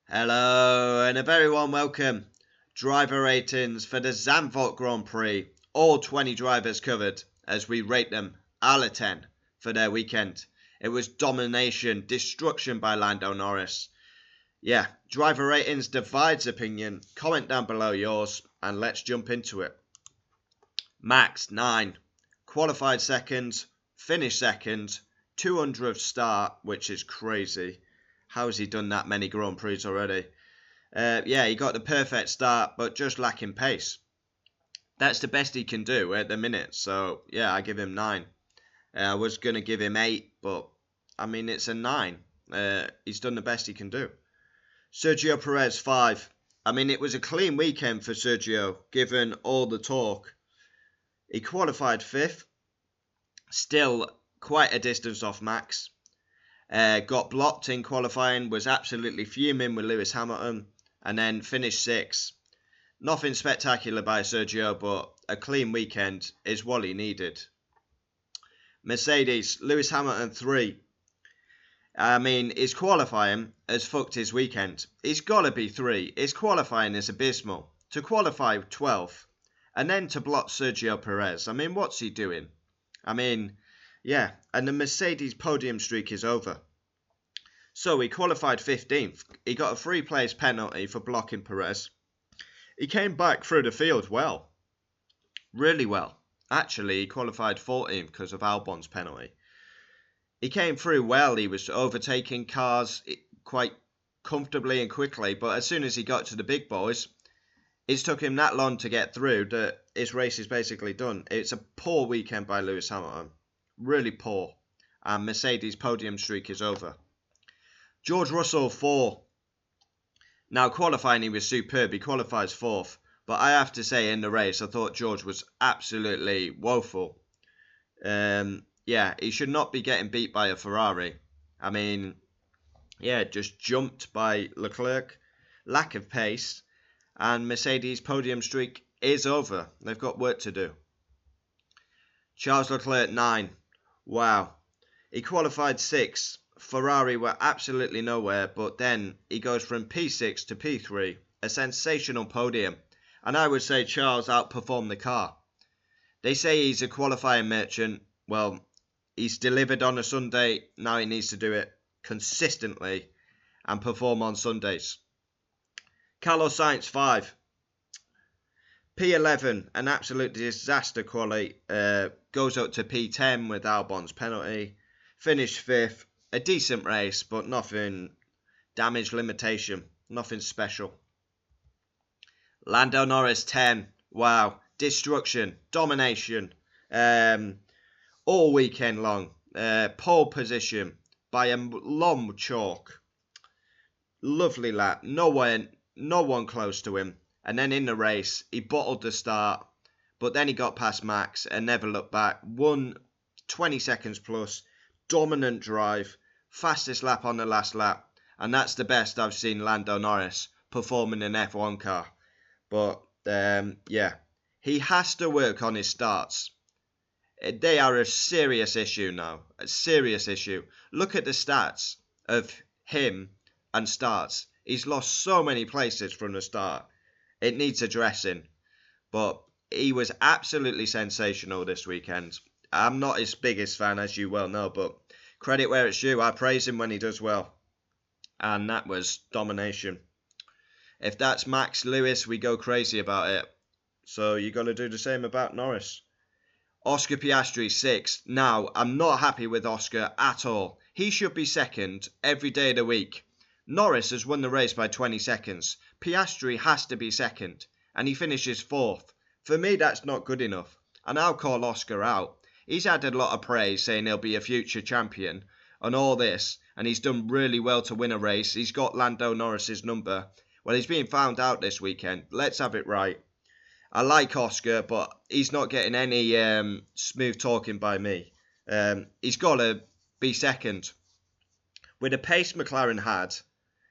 Hello and a very warm welcome. Driver ratings for the Zandvoort Grand Prix. All 20 drivers covered as we rate them out of 10 for their weekend. It was domination, destruction by Lando Norris. Yeah, driver ratings divides opinion. Comment down below yours and let's jump into it. Max 9. Qualified second, finished second, 200th start, which is crazy. How has he done that many Grand Prix already? He got the perfect start, but just lacking pace. That's the best he can do at the minute. So, yeah, I give him 9. I was going to give him 8, but, I mean, it's a 9. He's done the best he can do. Sergio Perez, 5. I mean, it was a clean weekend for Sergio, given all the talk. He qualified 5th. Still quite a distance off Max. Got blocked in qualifying, was absolutely fuming with Lewis Hamilton, and then finished 6th. Nothing spectacular by Sergio, but a clean weekend is what he needed. Mercedes, Lewis Hamilton 3. I mean, his qualifying has fucked his weekend. He's got to be 3. His qualifying is abysmal. To qualify 12th, and then to block Sergio Perez. I mean, what's he doing? I mean, yeah, and the Mercedes podium streak is over. So he qualified 15th. He got a 3-place penalty for blocking Perez. He came back through the field well. Really well. Actually, he qualified 14th because of Albon's penalty. He came through well. He was overtaking cars quite comfortably and quickly. But as soon as he got to the big boys, it took him that long to get through that his race is basically done. It's a poor weekend by Lewis Hamilton. Really poor. And Mercedes' podium streak is over. George Russell, 4. Now, qualifying, he was superb. He qualifies 4th. But I have to say, in the race, I thought George was absolutely woeful. He should not be getting beat by a Ferrari. I mean, just jumped by Leclerc. Lack of pace. And Mercedes' podium streak is over. They've got work to do. Charles Leclerc, 9. Wow. He qualified 6th. Ferrari were absolutely nowhere, but then he goes from P6 to P3. A sensational podium. And I would say Charles outperformed the car. They say he's a qualifying merchant. Well, he's delivered on a Sunday. Now he needs to do it consistently and perform on Sundays. Carlos Sainz, 5. P11, an absolute disaster quality. Goes up to P10 with Albon's penalty. Finished 5th. A decent race, but nothing damage limitation. Nothing special. Lando Norris, 10. Wow. Destruction. Domination. All weekend long. Pole position by a long chalk. Lovely lap. No one close to him. And then in the race, he bottled the start. But then he got past Max and never looked back. Won 20 seconds plus. Dominant drive. Fastest lap on the last lap. And that's the best I've seen Lando Norris perform in an F1 car. But, he has to work on his starts. They are a serious issue now. A serious issue. Look at the stats of him and starts. He's lost so many places from the start. It needs addressing. But he was absolutely sensational this weekend. I'm not his biggest fan, as you well know, but credit where it's due. I praise him when he does well. And that was domination. If that's Max Lewis, we go crazy about it. So you got to do the same about Norris. Oscar Piastri, 6. Now, I'm not happy with Oscar at all. He should be second every day of the week. Norris has won the race by 20 seconds. Piastri has to be second. And he finishes 4th. For me, that's not good enough. And I'll call Oscar out. He's had a lot of praise saying he'll be a future champion and all this. And he's done really well to win a race. He's got Lando Norris's number. Well, he's being found out this weekend. Let's have it right. I like Oscar, but he's not getting any smooth talking by me. He's got to be second. With the pace McLaren had,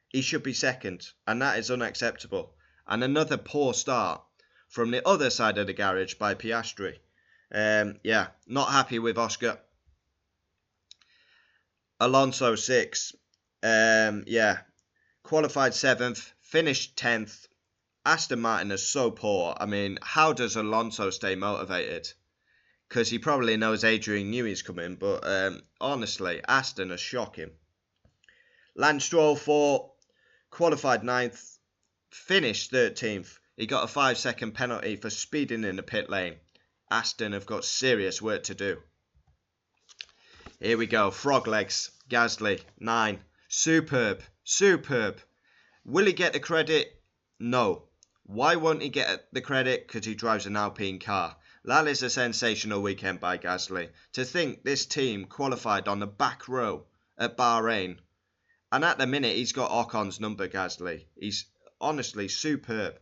he should be second, and that is unacceptable. And another poor start from the other side of the garage by Piastri. Not happy with Oscar. Alonso, 6. qualified 7th, finished 10th. Aston Martin is so poor. I mean, how does Alonso stay motivated? Because he probably knows Adrian Newey's coming, but honestly, Aston are shocking. Lance Stroll 4th, qualified 9th, finished 13th. He got a 5-second penalty for speeding in the pit lane. Aston have got serious work to do. Here we go. Frog legs. Gasly, 9. Superb. Superb. Will he get the credit? No. Why won't he get the credit? Because he drives an Alpine car. That is a sensational weekend by Gasly. To think this team qualified on the back row at Bahrain. And at the minute, he's got Ocon's number, Gasly. He's honestly superb.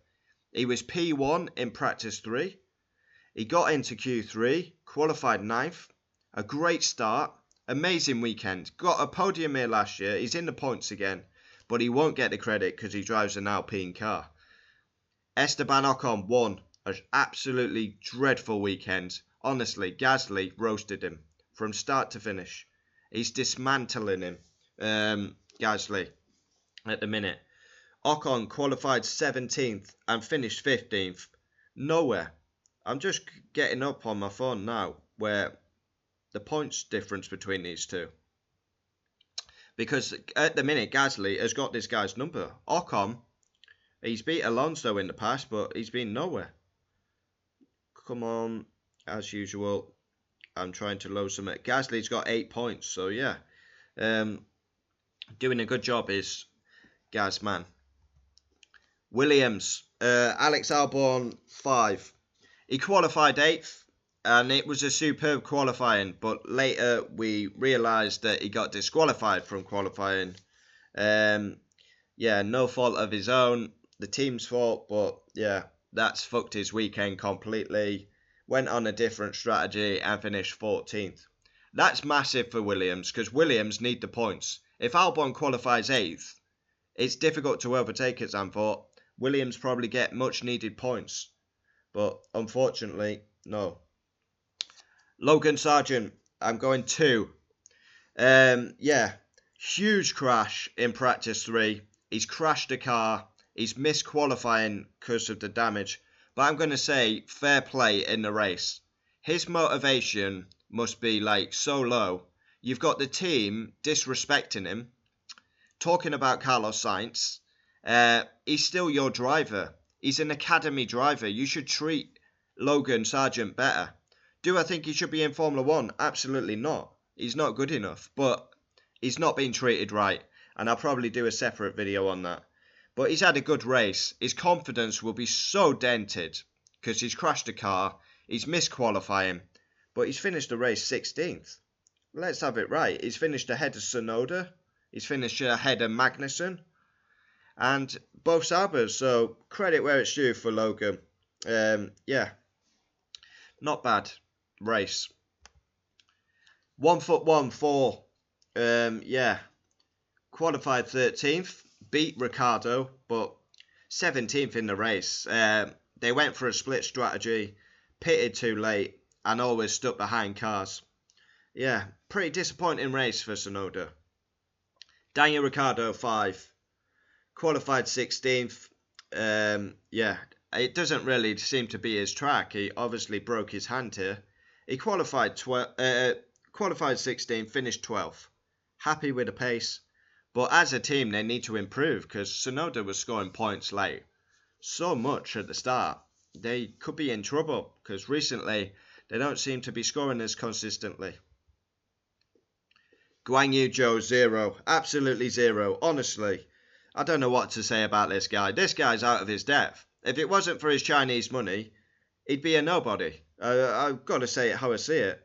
He was P1 in practice 3. He got into Q3, qualified 9th. A great start. Amazing weekend. Got a podium here last year. He's in the points again. But he won't get the credit because he drives an Alpine car. Esteban Ocon won. An absolutely dreadful weekend. Honestly, Gasly roasted him from start to finish. He's dismantling him, Gasly, at the minute. Ocon qualified 17th and finished 15th. Nowhere. I'm just getting up on my phone now where the points difference between these two. Because at the minute, Gasly has got this guy's number. Ocon, he's beat Alonso in the past, but he's been nowhere. Come on, as usual. I'm trying to load some. Gasly's got 8 points, so yeah. Doing a good job is Gasman. Williams, Alex Albon, 5. He qualified 8th, and it was a superb qualifying, but later we realised that he got disqualified from qualifying. Yeah, no fault of his own, the team's fault, but yeah, that's fucked his weekend completely. Went on a different strategy and finished 14th. That's massive for Williams, because Williams need the points. If Albon qualifies 8th, it's difficult to overtake at Zandvoort. Williams probably get much needed points. But unfortunately, no. Logan Sargent, I'm going 2. Yeah, huge crash in practice 3. He's crashed a car. He's missed qualifying because of the damage. But I'm going to say fair play in the race. His motivation must be like so low. You've got the team disrespecting him. Talking about Carlos Sainz. He's still your driver. He's an academy driver. You should treat Logan Sargent better. Do I think he should be in Formula 1? Absolutely not. He's not good enough. But he's not being treated right. And I'll probably do a separate video on that. But he's had a good race. His confidence will be so dented because he's crashed a car. He's missed qualifying. But he's finished the race 16th. Let's have it right. He's finished ahead of Tsunoda. He's finished ahead of Magnussen. And both Saubers. So credit where it's due for Logan. Yeah. Not bad race. 1'1" yeah. Qualified 13th. Beat Ricciardo, but 17th in the race. They went for a split strategy, pitted too late, and always stuck behind cars. Yeah, pretty disappointing race for Tsunoda. Daniel Ricciardo, 5. Qualified 16th. Yeah, it doesn't really seem to be his track. He obviously broke his hand here. He qualified 16th, finished 12th. Happy with the pace. But as a team, they need to improve because Tsunoda was scoring points like so much at the start. They could be in trouble because recently they don't seem to be scoring as consistently. Guan Yu Zhou, 0. Absolutely 0. Honestly, I don't know what to say about this guy. This guy's out of his depth. If it wasn't for his Chinese money, he'd be a nobody. I've got to say it how I see it.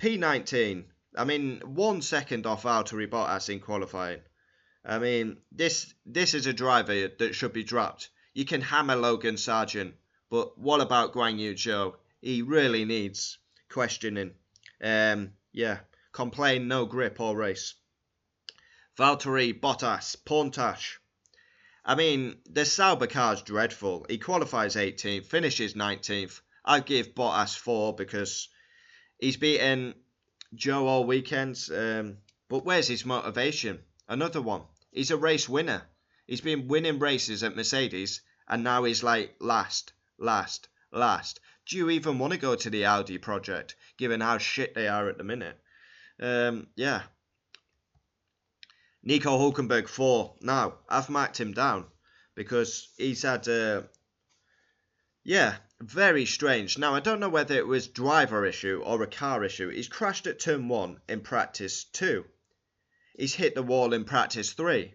P19. I mean, 1 second off Valtteri Bottas in qualifying. I mean, this is a driver that should be dropped. You can hammer Logan Sargent, but what about Guan Yu Zhou? He really needs questioning. Yeah, complain, no grip all race. Valtteri Bottas, Pontash. I mean, the Sauber car's dreadful. He qualifies 18th, finishes 19th. I'd give Bottas 4 because he's beaten Zhou all weekends. But where's his motivation? Another one. He's a race winner. He's been winning races at Mercedes, and now he's like last. Do you even want to go to the Audi project, given how shit they are at the minute? Yeah. Nico Hulkenberg 4. Now, I've marked him down because he's had yeah, very strange. Now, I don't know whether it was driver issue or a car issue. He's crashed at turn 1 in practice 2. He's hit the wall in practice 3.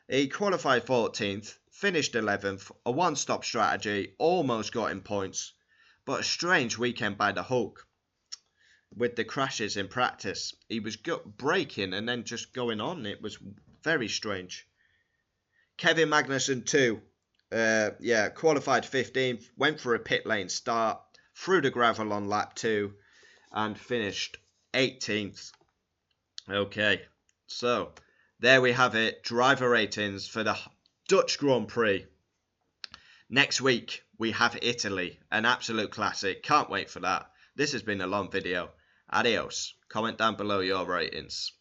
He qualified 14th, finished 11th, a one-stop strategy, almost got him points. But a strange weekend by the Hulk with the crashes in practice. He was braking and then just going on. It was very strange. Kevin Magnussen 2. Qualified 15th, went for a pit lane start, through the gravel on lap 2, and finished 18th. Okay, so there we have it. Driver ratings for the Dutch Grand Prix. Next week, we have Italy, an absolute classic. Can't wait for that. This has been a long video. Adios. Comment down below your ratings.